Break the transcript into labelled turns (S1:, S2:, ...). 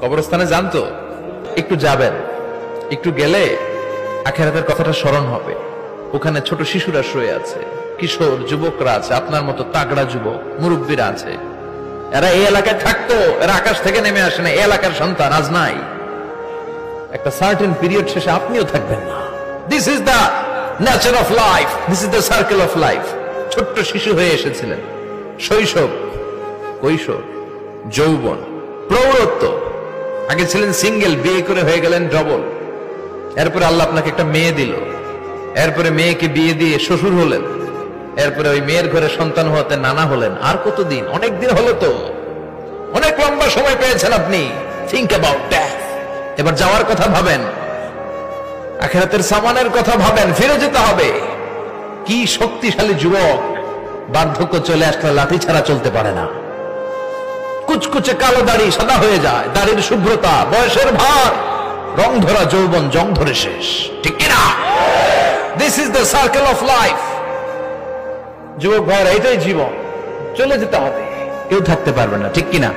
S1: কবরস্থানে যান তো, একটু যাবেন, একটু গেলে আখিরাতের কথাটা স্মরণ হবে। ওখানে ছোট শিশুরা শুয়ে আছে, কিশোর যুবকরা আছে, আপনার মতো তাগড়া যুবক মুরব্বীরা আছে। এরা এই এলাকায় থাকতো, এরা আকাশ থেকে নেমে আসে না, এই এলাকার সন্তান আজ নাই। একটা সার্টেন পিরিয়ড শেষে আপনিও থাকবেন না। This is the nature of life, this is the circle of life. ছোট্ট শিশু হয়ে এসেছিলেন, শৈশব, কৈশোর, যৌবন, প্রৌঢ়ত্ব। আগে ছিলেন সিঙ্গেল, বিয়ে করে হয়ে গেলেন ডবল। এরপরে আল্লাহ আপনাকে একটা মেয়ে দিল, এরপরে মেয়েকে বিয়ে দিয়ে শ্বশুর হলেন, এরপরে ওই মেয়ের ঘরে সন্তান হতে নানা হলেন। আর কতদিন? অনেক দিন হলো তো, অনেক লম্বা সময় পেয়েছেন আপনি। Think about that. এবার যাওয়ার কথা ভাবেন, আখিরাতের সামানের কথা ভাবেন, ফিরে যেতে হবে। কি শক্তিশালী যুবক, বার্ধক্য চলে আসলে লাঠি ছাড়া চলতে পারে না। কুচকুচে কালো দাড়ি সাদা হয়ে যায়, দাড়ির শুভ্রতা, বয়সের ভার, রং ধরা যৌবন জং ধরে শেষ, ঠিক কিনা? This is the circle of life. যুবক ভাইরা, এটাই জীবন, চলে যেতে হবে, কেউ থাকতে পারবে না, ঠিক কিনা?